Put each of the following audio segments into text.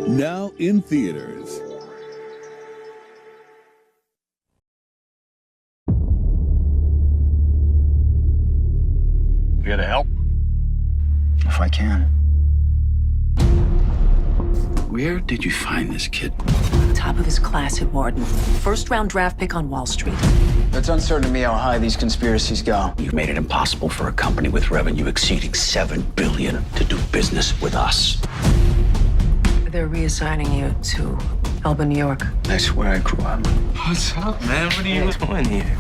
Now in theaters. You gotta help? If I can. Where did you find this kid? Top of his class at Wharton. First-round draft pick on Wall Street. It's uncertain to me how high these conspiracies go. You've made it impossible for a company with revenue exceeding $7 billion to do business with us. They're reassigning you to Elba, New York. That's where I grew up. What's up, man? What are you doing here?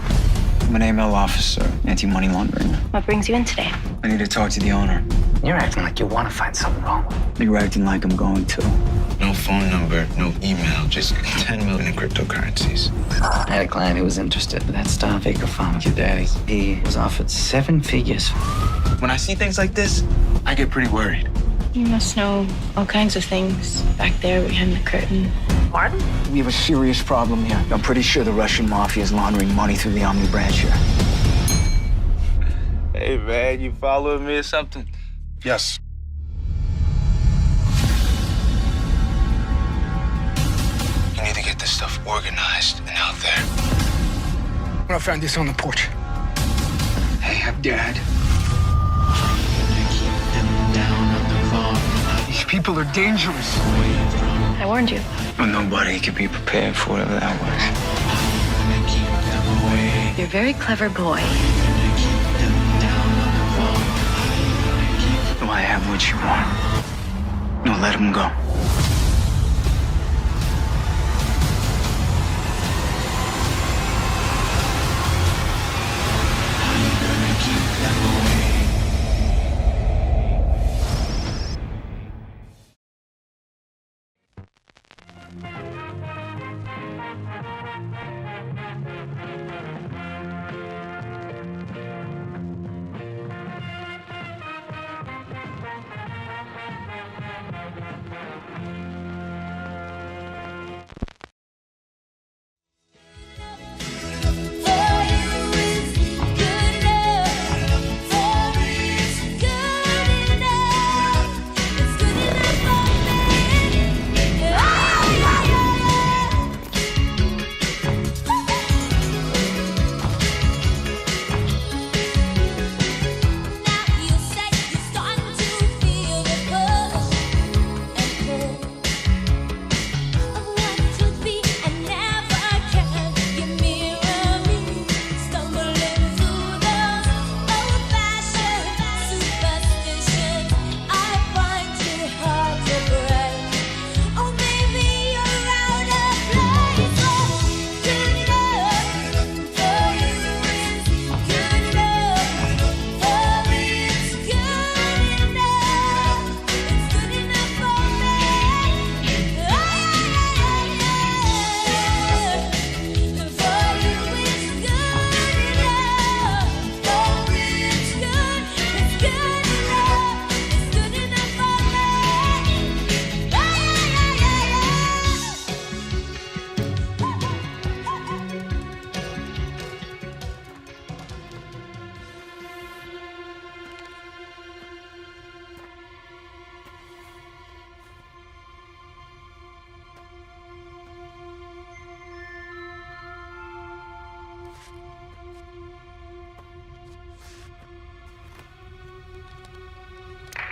I'm an AML officer, anti-money laundering. What brings you in today? I need to talk to the owner. You're acting like you want to find something wrong. You're acting like I'm going to. No phone number, no email, just 10 million in cryptocurrencies. I had a client who was interested, but that Starfaker found your daddy. He was offered 7 figures. When I see things like this, I get pretty worried. You must know all kinds of things back there behind the curtain. Martin? We have a serious problem here. I'm pretty sure the Russian mafia is laundering money through the Omni branch here. Hey, man, you following me or something? Yes. You need to get this stuff organized and out there. I found this on the porch. Hey, I'm Dad. These people are dangerous. I warned you. Well, nobody could be prepared for whatever that was. You're a very clever boy. Do I have what you want? No, let him go.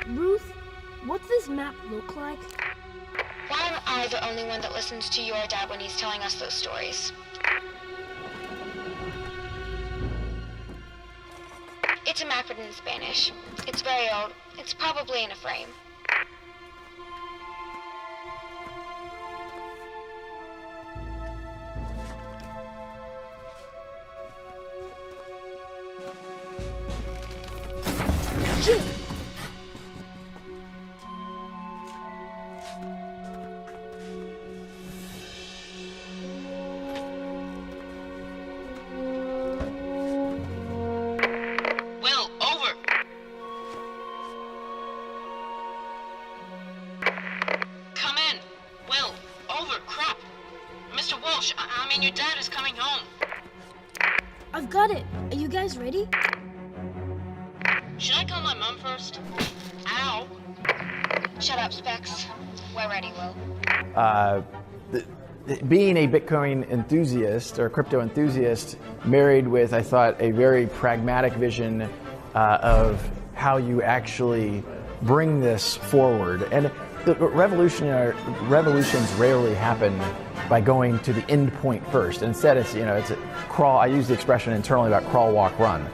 Ruth, what's this map look like? Why am I the only one that listens to your dad when he's telling us those stories? It's a map written in Spanish. It's very old. It's probably in a frame. Jude! Will, over! Come in. Will, over. Crap. Mr. Walsh, I mean your dad is coming home. I've got it. Are you guys ready? Should I call my mom first? Ow. Shut up, Specs. We're ready, Will. Being a Bitcoin enthusiast or crypto enthusiast married with, I thought, a very pragmatic vision of how you actually bring this forward. And the revolutions rarely happen by going to the end point first. Instead, it's a crawl. I use the expression internally about crawl, walk, run.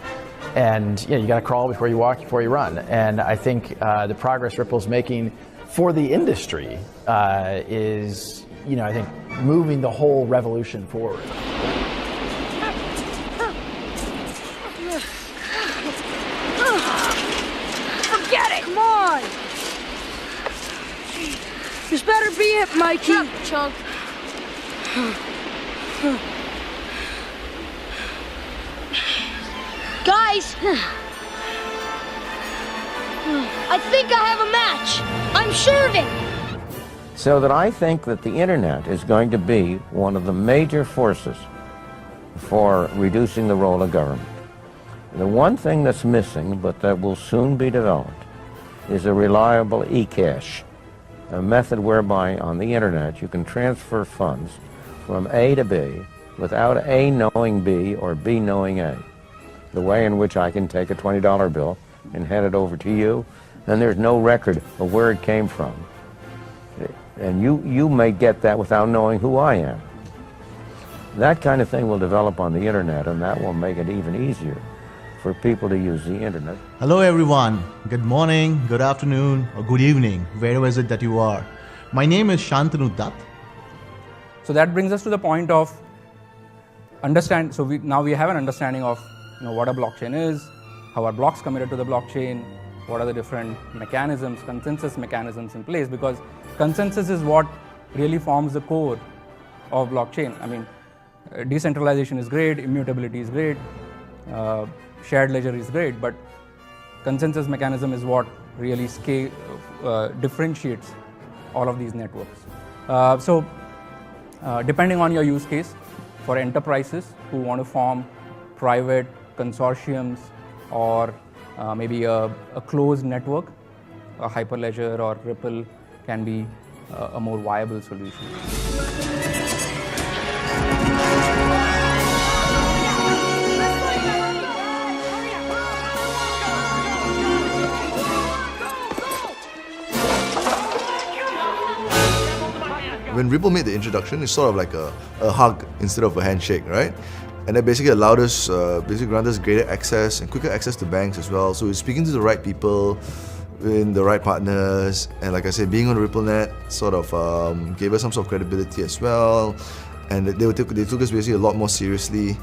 And you got to crawl before you walk, before you run. And I think the progress Ripple's making for the industry is, I think, moving the whole revolution forward. Forget it! Come on! This better be it, Mikey. Chunk. Guys! I think I have a match. I'm sure of it. So that I think that the internet is going to be one of the major forces for reducing the role of government. The one thing that's missing, but that will soon be developed, is a reliable e-cash, a method whereby on the internet you can transfer funds from A to B without A knowing B or B knowing A. The way in which I can take a $20 bill and hand it over to you, and there's no record of where it came from. And you may get that without knowing who I am. That kind of thing will develop on the internet, and that will make it even easier for people to use the internet. Hello everyone. Good morning, good afternoon, or good evening, wherever is it that you are. My name is Shantanu Dutt. So that brings us to the point of understand. So now we have an understanding of what a blockchain is, how are blocks committed to the blockchain, what are the different mechanisms, consensus mechanisms in place, because consensus is what really forms the core of blockchain. I mean, decentralization is great, immutability is great, shared ledger is great, but consensus mechanism is what really differentiates all of these networks. Depending on your use case, for enterprises who want to form private consortiums or maybe a closed network, a Hyperledger or Ripple can be a more viable solution. When Ripple made the introduction, it's sort of like a hug instead of a handshake, right? And that basically allowed us, granted us greater access and quicker access to banks as well. So we're speaking to the right people, in the right partners, and like I said, being on the RippleNet sort of gave us some sort of credibility as well. And they took us basically a lot more seriously.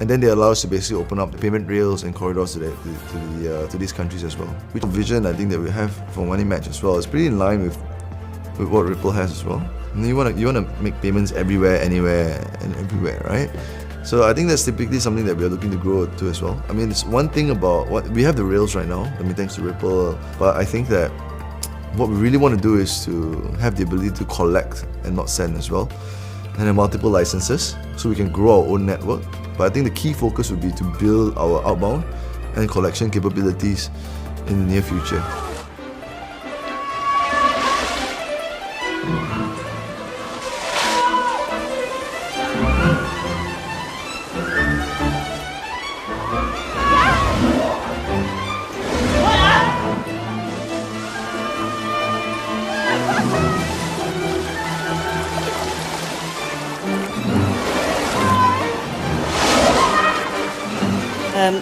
And then they allow us to basically open up the payment rails and corridors to these countries as well. With the vision I think that we have for Money Match as well, it's pretty in line with what Ripple has as well. And you want to make payments everywhere, anywhere, and everywhere, right? So I think that's typically something that we're looking to grow to as well. I mean, it's one thing about we have the rails right now, I mean, thanks to Ripple, but I think that what we really want to do is to have the ability to collect and not send as well, and have multiple licenses so we can grow our own network. But I think the key focus would be to build our outbound and collection capabilities in the near future.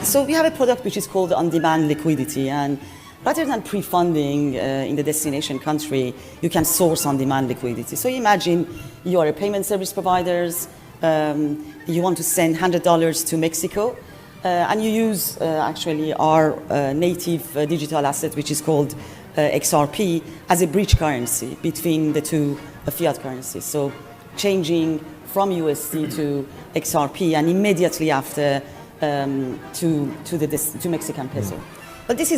So we have a product which is called on-demand liquidity, and rather than pre-funding in the destination country, you can source on-demand liquidity. So imagine you are a payment service providers, you want to send $100 to Mexico, and you use actually our native digital asset, which is called XRP, as a bridge currency between the two fiat currencies. So changing from USD to XRP, and immediately after to Mexican peso. But this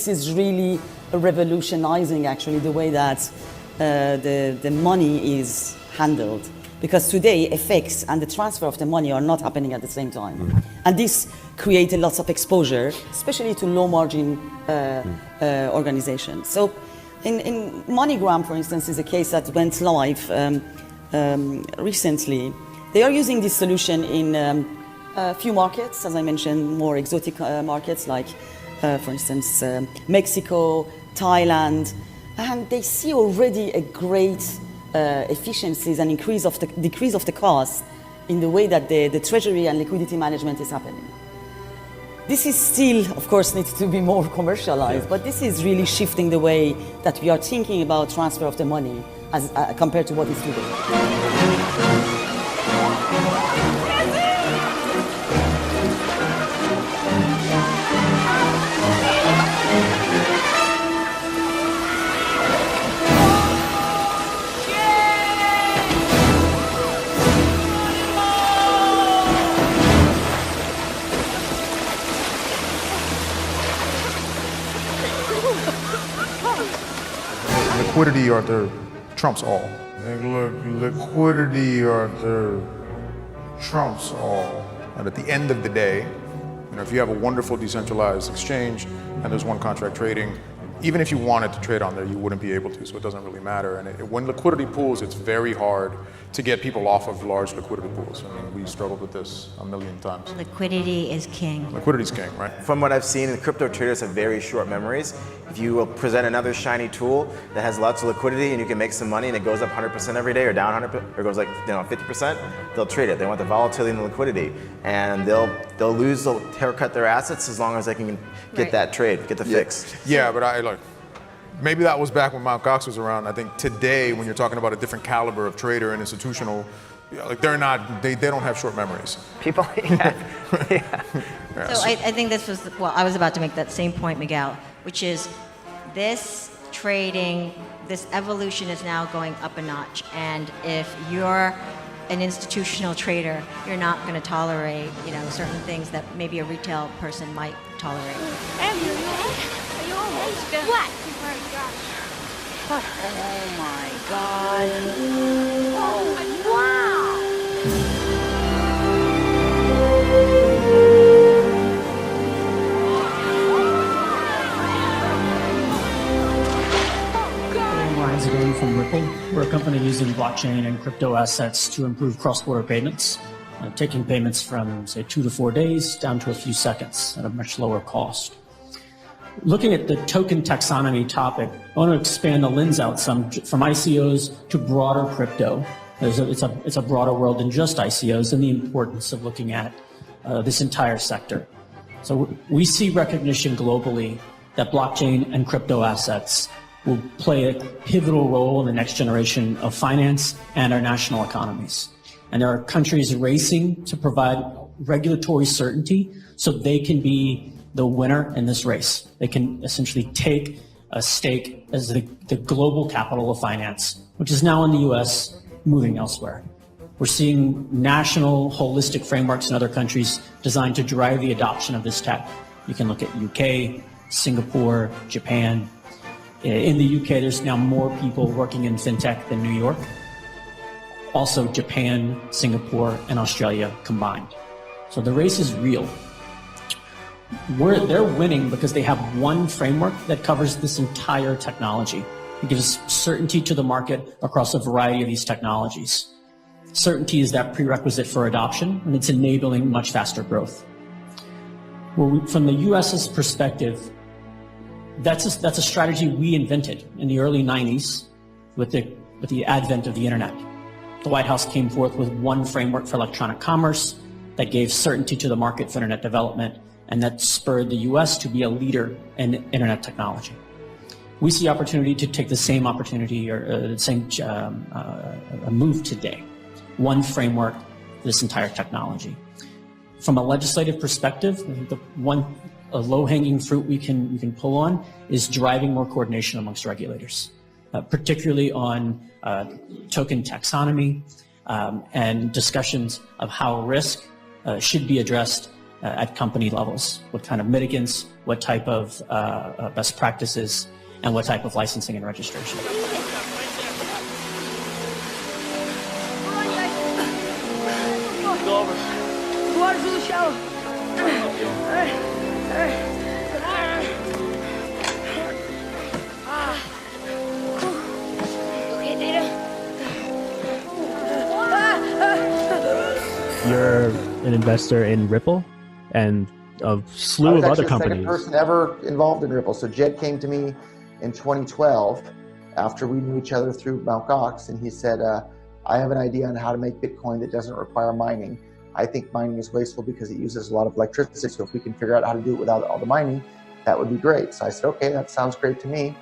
is really revolutionizing actually the way that the money is handled, because today FX and the transfer of the money are not happening at the same time, and this creates lots of exposure, especially to low margin organizations. So In MoneyGram, for instance, is a case that went live recently. They are using this solution in a few markets, as I mentioned, more exotic markets like, for instance, Mexico, Thailand, and they see already a great efficiencies and decrease of the cost in the way that the treasury and liquidity management is happening. This is still, of course, needs to be more commercialized, but this is really shifting the way that we are thinking about transfer of the money as compared to what is today. Liquidity, Arthur, trumps all. Liquidity, Arthur, trumps all. And at the end of the day, if you have a wonderful decentralized exchange and there's one contract trading, even if you wanted to trade on there, you wouldn't be able to, so it doesn't really matter. And when liquidity pools, it's very hard to get people off of large liquidity pools. I mean, we struggled with this a million times. Liquidity is king. Liquidity is king, right? From what I've seen, the crypto traders have very short memories. If you will present another shiny tool that has lots of liquidity and you can make some money and it goes up 100% every day or down 100%, or goes like 50%, they'll trade it. They want the volatility and the liquidity, and they'll haircut their assets as long as they can get that trade, get the fix. Yeah, but maybe that was back when Mt. Gox was around. I think today, when you're talking about a different caliber of trader and institutional, they don't have short memories. People, yeah. So I think this was, I was about to make that same point, Miguel, which is this trading, this evolution is now going up a notch. And if you're an institutional trader, you're not going to tolerate, certain things that maybe a retail person might tolerate. What? Oh my God. Oh, wow. From Ripple. We're a company using blockchain and crypto assets to improve cross-border payments, taking payments from, say, 2 to 4 days down to a few seconds at a much lower cost. Looking at the token taxonomy topic, I want to expand the lens out some from ICOs to broader crypto. It's a broader world than just ICOs, and the importance of looking at this entire sector. So we see recognition globally that blockchain and crypto assets will play a pivotal role in the next generation of finance and our national economies. And there are countries racing to provide regulatory certainty so they can be the winner in this race. They can essentially take a stake as the global capital of finance, which is now in the US, moving elsewhere. We're seeing national holistic frameworks in other countries designed to drive the adoption of this tech. You can look at UK, Singapore, Japan. In the UK, there's now more people working in fintech than New York. Also Japan, Singapore, and Australia combined. So the race is real. They're winning because they have one framework that covers this entire technology. It gives certainty to the market across a variety of these technologies. Certainty is that prerequisite for adoption, and it's enabling much faster growth. From the US's perspective, that's a strategy we invented in the early 90s with the advent of the internet. The White House came forth with one framework for electronic commerce that gave certainty to the market for internet development, and that spurred the US to be a leader in internet technology. We see opportunity to take the same opportunity or the same move today. One framework for this entire technology. From a legislative perspective, I think a low-hanging fruit we can pull on is driving more coordination amongst regulators, particularly on token taxonomy and discussions of how risk should be addressed at company levels. What kind of mitigants, what type of best practices, and what type of licensing and registration. Water's really shallow. you're an investor in Ripple and a slew of other companies. I was actually the second person ever involved in Ripple. So Jed came to me in 2012 after we knew each other through Mt. Gox, and he said, I have an idea on how to make Bitcoin that doesn't require mining. I think mining is wasteful because it uses a lot of electricity. So if we can figure out how to do it without all the mining, that would be great. So I said, okay, that sounds great to me.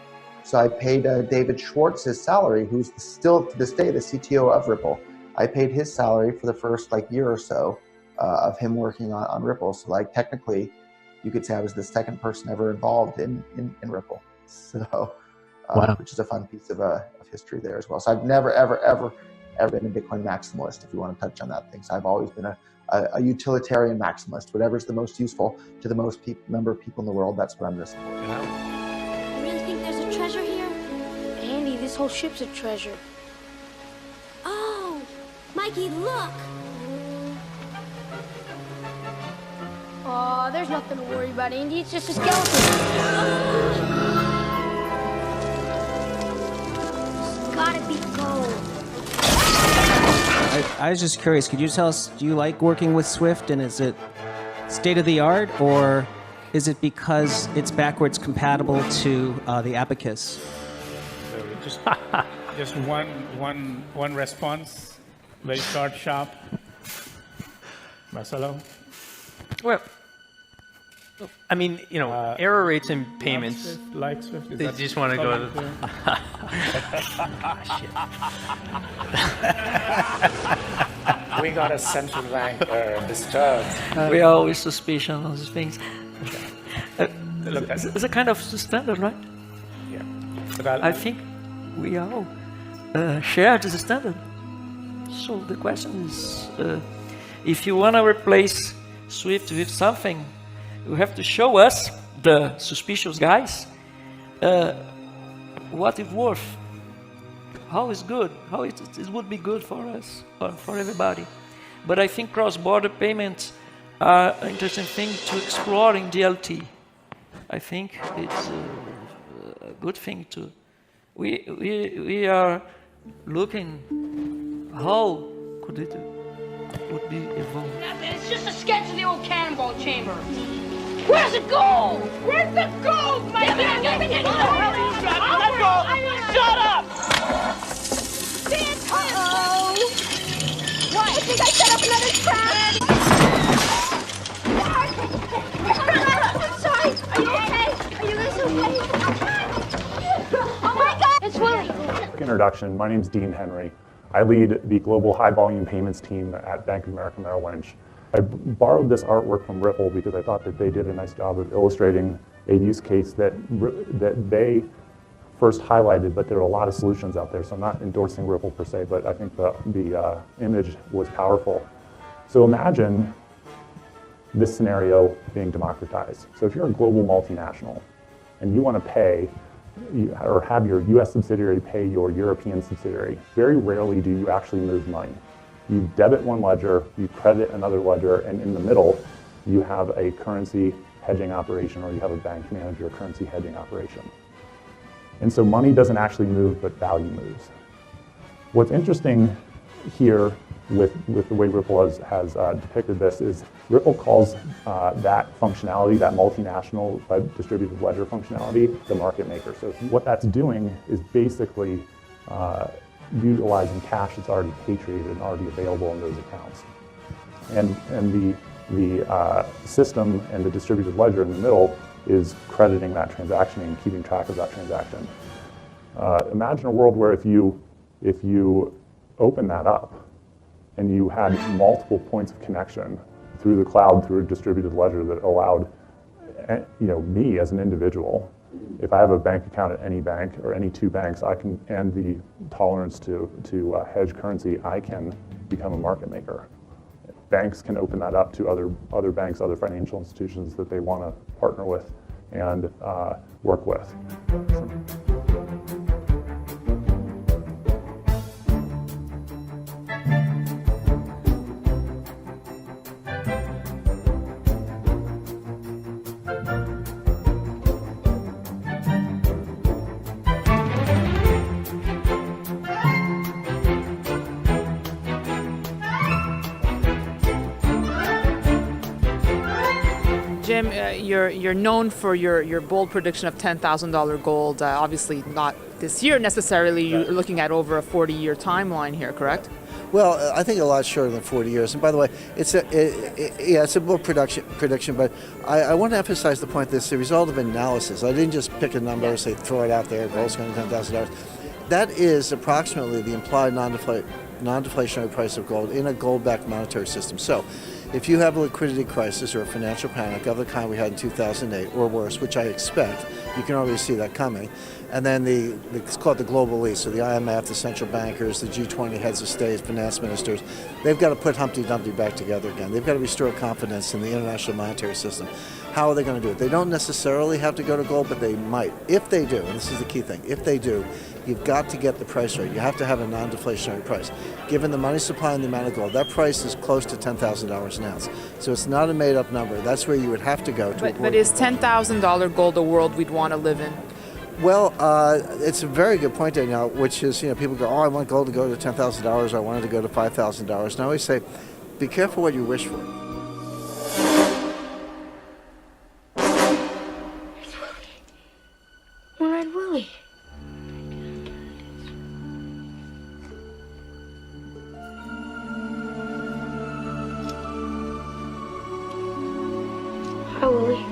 So I paid David Schwartz his salary, who's still to this day the CTO of Ripple. I paid his salary for the first year or so of him working on Ripple. So technically, you could say I was the second person ever involved in Ripple. So, which is a fun piece of history there as well. So I've never, ever been a Bitcoin maximalist, if you want to touch on that thing. So I've always been a utilitarian maximalist. Whatever's the most useful to the most number of people in the world, that's what I'm going to support. You really think there's a treasure here? Andy, this whole ship's a treasure. Oh, Mikey, look! Aw, there's nothing to worry about, Andy. It's just a skeleton. It's gotta be gold. I was just curious, could you tell us, do you like working with Swift, and is it state-of-the-art, or is it because it's backwards compatible to the Abacus? So just one response, very short, sharp. Marcelo? Well, I mean, error rates in payments. Like Swift, they just want to go to the... We got a central bank disturbed. We are always suspicious of these things. It's a kind of standard, right? Yeah. I think we all share this standard. So the question is, if you want to replace Swift with something, you have to show us, the suspicious guys, what it's worth, how it's good, how it would be good for us, or for everybody. But I think cross-border payments are an interesting thing to explore in DLT. I think it's a good thing to. We are looking how could it would be evolved. It's just a sketch of the old cannonball chamber. Where's the gold? Where's the gold, Mike? Let go! Shut up! Uh-oh! What? I think I set up another trap! I'm sorry! Are you okay? Are you guys okay? Oh my God! It's Willie! Introduction. My name is Dean Henry. I lead the global high-volume payments team at Bank of America Merrill Lynch. I borrowed this artwork from Ripple because I thought that they did a nice job of illustrating a use case that they first highlighted, but there are a lot of solutions out there, so I'm not endorsing Ripple per se, but I think the image was powerful. So imagine this scenario being democratized. So if you're a global multinational and you want to pay or have your US subsidiary pay your European subsidiary, very rarely do you actually move money. You debit one ledger, you credit another ledger, and in the middle, you have a currency hedging operation, or you have a bank manage your currency hedging operation. And so money doesn't actually move, but value moves. What's interesting here with the way Ripple has depicted this is Ripple calls that functionality, that multinational distributed ledger functionality, the market maker. So what that's doing is basically utilizing cash that's already patriated and already available in those accounts. And the system and the distributed ledger in the middle is crediting that transaction and keeping track of that transaction. Imagine a world where if you open that up and you had multiple points of connection through the cloud, through a distributed ledger that allowed me as an individual, if I have a bank account at any bank or any two banks, and the tolerance to hedge currency, I can become a market maker. Banks can open that up to other banks, other financial institutions that they want to partner with and work with. Jim, you're known for your bold prediction of $10,000 gold. Obviously, not this year necessarily. You're looking at over a 40-year timeline here, correct? Well, I think a lot shorter than 40 years. And by the way, it's a bold prediction, but I want to emphasize the point that it's the result of analysis. I didn't just pick a number and say throw it out there, gold's going to $10,000. That is approximately the implied non-deflationary price of gold in a gold-backed monetary system. So if you have a liquidity crisis or a financial panic of the kind we had in 2008 or worse, which I expect, you can already see that coming, and then it's called the global elite, so the IMF, the central bankers, the G20 heads of state, finance ministers, they've got to put Humpty Dumpty back together again. They've got to restore confidence in the international monetary system. How are they going to do it? They don't necessarily have to go to gold, but they might. If they do, and this is the key thing, if they do, you've got to get the price right. You have to have a non-deflationary price. Given the money supply and the amount of gold, that price is close to $10,000 an ounce. So it's not a made-up number. That's where you would have to go to avoid. But is $10,000 gold a world we'd want to live in? Well, it's a very good point, Danielle, which is, people go, oh, I want gold to go to $10,000, or I want it to go to $5,000. And I always say, be careful what you wish for. Red Willie. Hi, Willie.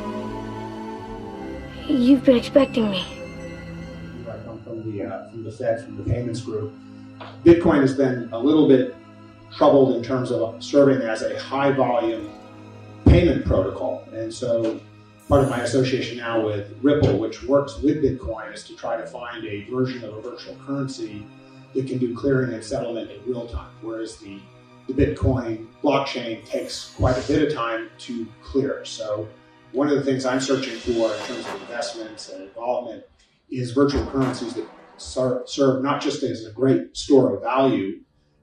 You've been expecting me. I come from the Fed, from the payments group. Bitcoin has been a little bit troubled in terms of serving as a high volume payment protocol. And so part of my association now with Ripple, which works with Bitcoin, is to try to find a version of a virtual currency that can do clearing and settlement in real time, whereas the Bitcoin blockchain takes quite a bit of time to clear. So one of the things I'm searching for in terms of investments and involvement is virtual currencies that serve not just as a great store of value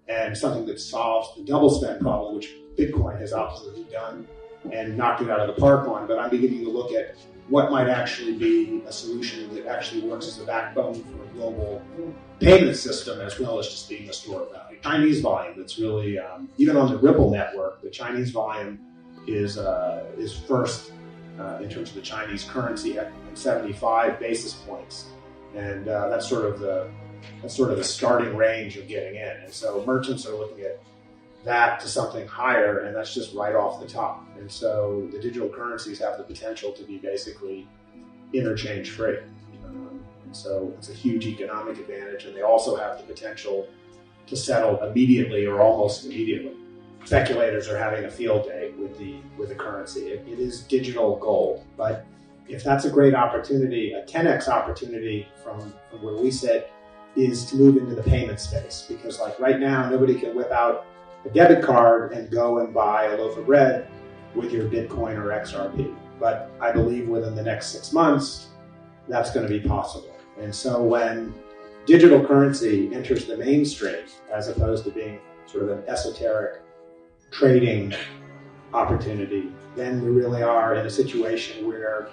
and something that solves the double spend problem, which Bitcoin has absolutely done and knocked it out of the park on, but I'm beginning to look at what might actually be a solution that actually works as a backbone for a global payment system as well as just being a store of value. Chinese volume, that's really, even on the Ripple network, the Chinese volume is first in terms of the Chinese currency at 75 basis points. And that's sort of the starting range of getting in. And so merchants are looking at that to something higher, and that's just right off the top. And so the digital currencies have the potential to be basically interchange free. And so it's a huge economic advantage, and they also have the potential to settle immediately or almost immediately. Speculators are having a field day with the currency. It is digital gold, but if that's a great opportunity, a 10x opportunity from where we sit, is to move into the payment space. Because like right now, nobody can whip out a debit card and go and buy a loaf of bread with your Bitcoin or XRP. But I believe within the next 6 months, that's going to be possible. And so when digital currency enters the mainstream, as opposed to being sort of an esoteric trading opportunity, then we really are in a situation where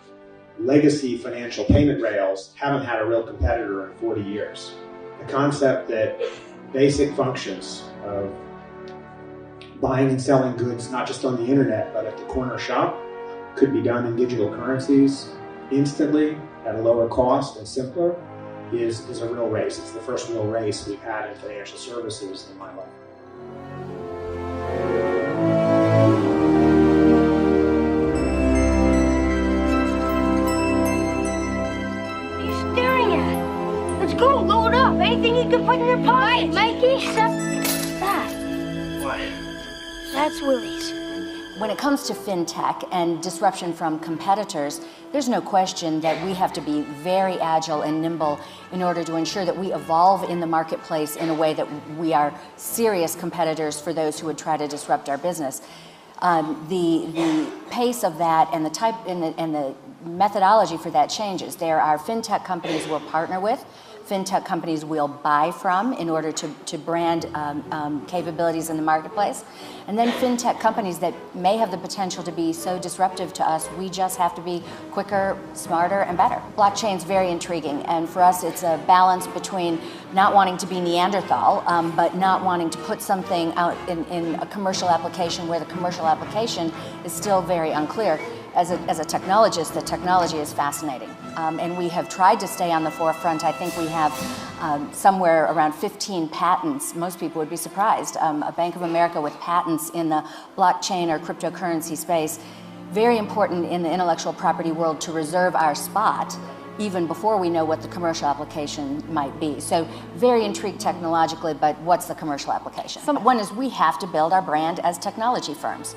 legacy financial payment rails haven't had a real competitor in 40 years. The concept that basic functions of buying and selling goods, not just on the internet, but at the corner shop, could be done in digital currencies instantly at a lower cost and simpler is a real race. It's the first real race we've had in financial services in my life. What are you staring at? Let's go, load up. Anything you can put in your pocket. Mikey, except that. What? That's Willie's. When it comes to fintech and disruption from competitors, there's no question that we have to be very agile and nimble in order to ensure that we evolve in the marketplace in a way that we are serious competitors for those who would try to disrupt our business. The pace of that and the type and the methodology for that changes. There are fintech companies we'll partner with, fintech companies we'll buy from in order to brand capabilities in the marketplace. And then fintech companies that may have the potential to be so disruptive to us, we just have to be quicker, smarter, and better. Blockchain's very intriguing, and for us it's a balance between not wanting to be Neanderthal, but not wanting to put something out in a commercial application where the commercial application is still very unclear. as a technologist, the technology is fascinating. And we have tried to stay on the forefront. I think we have somewhere around 15 patents. Most people would be surprised. A Bank of America with patents in the blockchain or cryptocurrency space. Very important in the intellectual property world to reserve our spot even before we know what the commercial application might be. So very intrigued technologically, but what's the commercial application? One is we have to build our brand as technology firms.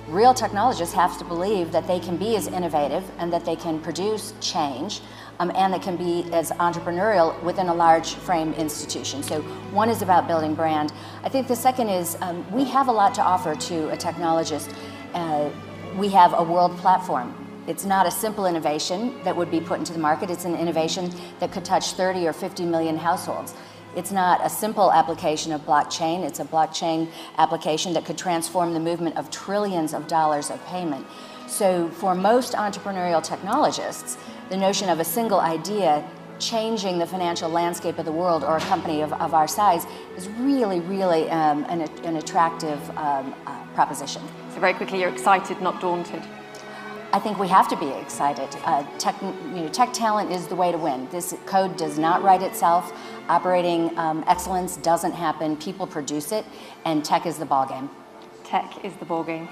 Real technologists have to believe that they can be as innovative and that they can produce change and that can be as entrepreneurial within a large frame institution. So one is about building brand. I think the second is we have a lot to offer to a technologist. We have a world platform. It's not a simple innovation that would be put into the market. It's an innovation that could touch 30 or 50 million households. It's not a simple application of blockchain. It's a blockchain application that could transform the movement of trillions of dollars of payment. So for most entrepreneurial technologists, the notion of a single idea changing the financial landscape of the world or a company of our size is really, really an attractive proposition. So very quickly, you're excited, not daunted. I think we have to be excited. Tech talent is the way to win. This code does not write itself. Operating excellence doesn't happen. People produce it, and tech is the ballgame. Tech is the ballgame.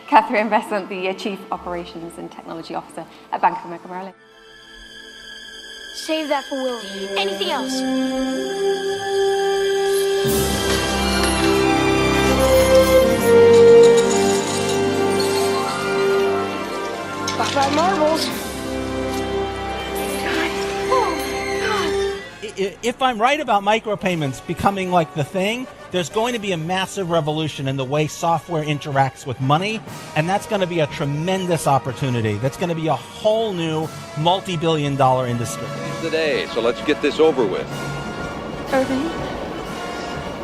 Catherine Besant, the Chief Operations and Technology Officer at Bank of America Merrill Lynch. Save that for Willie. Anything else? Bye-bye marbles. If I'm right about micropayments becoming like the thing, there's going to be a massive revolution in the way software interacts with money, and that's going to be a tremendous opportunity. That's going to be a whole new multi-billion-dollar industry. Today, so let's get this over with. Irving?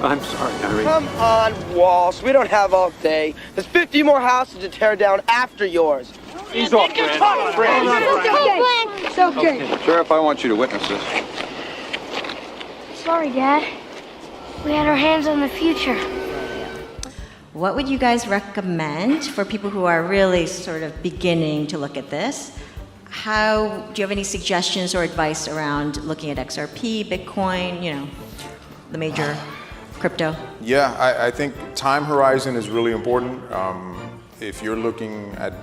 I'm sorry, Irving. Come on, Walsh. We don't have all day. There's 50 more houses to tear down after yours. He's off, Brad. It's okay. Sheriff, I want you to witness this. Sorry, Dad. We had our hands on the future. What would you guys recommend for people who are really sort of beginning to look at this? Do you have any suggestions or advice around looking at XRP, Bitcoin, the major crypto? Yeah, I think time horizon is really important. If you're looking at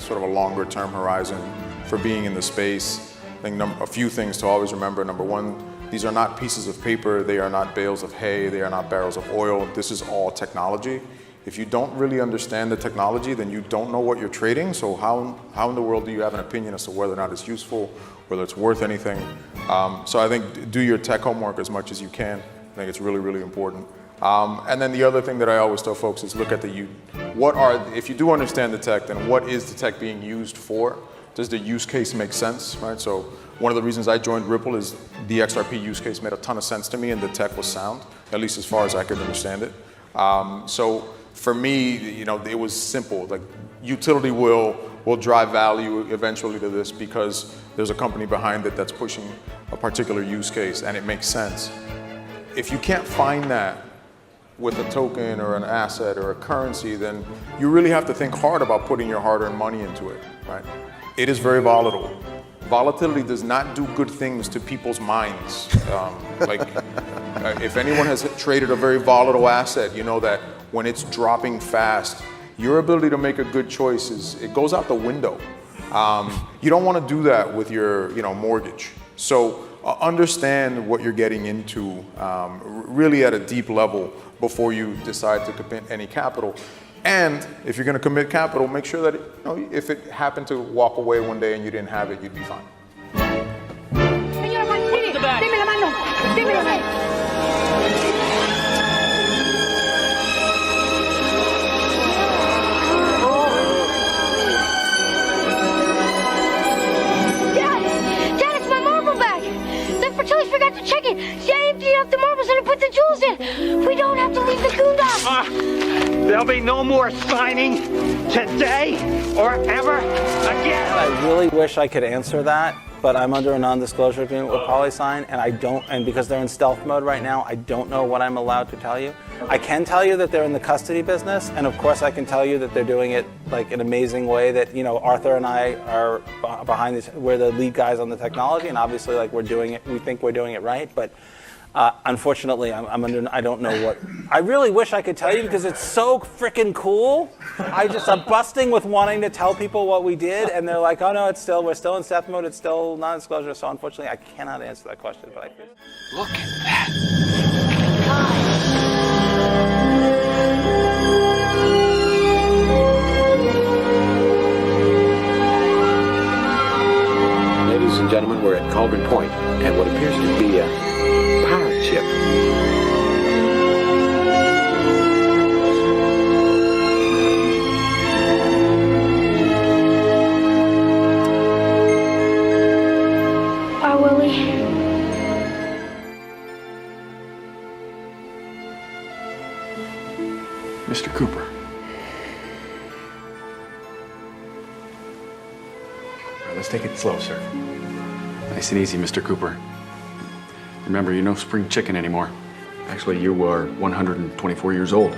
sort of a longer term horizon for being in the space, I think a few things to always remember. Number one, these are not pieces of paper, they are not bales of hay, they are not barrels of oil. This is all technology. If you don't really understand the technology, then you don't know what you're trading. So how in the world do you have an opinion as to whether or not it's useful, whether it's worth anything? So I think do your tech homework as much as you can. I think it's really, really important. And then the other thing that I always tell folks is look at if you do understand the tech, then what is the tech being used for? Does the use case make sense, right? So one of the reasons I joined Ripple is the XRP use case made a ton of sense to me and the tech was sound, at least as far as I could understand it. So for me, it was simple. Like utility will drive value eventually to this because there's a company behind it that's pushing a particular use case and it makes sense. If you can't find that with a token or an asset or a currency, then you really have to think hard about putting your hard-earned money into it, right? It is very volatile. Volatility does not do good things to people's minds. If anyone has traded a very volatile asset, you know that when it's dropping fast, your ability to make a good choice it goes out the window. You don't want to do that with your mortgage. So understand what you're getting into really at a deep level before you decide to commit any capital. And if you're going to commit capital, make sure that if it happened to walk away one day and you didn't have it, you'd be fine. Dad, it's my marble bag. The Fratellis forgot to check it. See, I emptied out the marbles and I put the jewels in. We don't have to leave the Goondocks. There'll be no more signing today or ever again. I really wish I could answer that. but I'm under a non-disclosure agreement with PolySign, and because they're in stealth mode right now, I don't know what I'm allowed to tell you. I can tell you that they're in the custody business, and of course I can tell you that they're doing it like an amazing way, that, you know, Arthur and I are behind this, we're the lead guys on the technology, and obviously like we think we're doing it right, but unfortunately, I don't know what. I really wish I could tell you because it's so freaking cool. I'm busting with wanting to tell people what we did, and they're like, oh no, we're still in stealth mode, it's still non-disclosure. So unfortunately, I cannot answer that question. But Look at that. Ladies and gentlemen, we're at Cauldron Point, and what appears to be a pirate ship. Bye, Willie. Mr. Cooper. All right, let's take it slow, sir. Nice and easy, Mr. Cooper. Remember, you're no spring chicken anymore. Actually, you are 124 years old.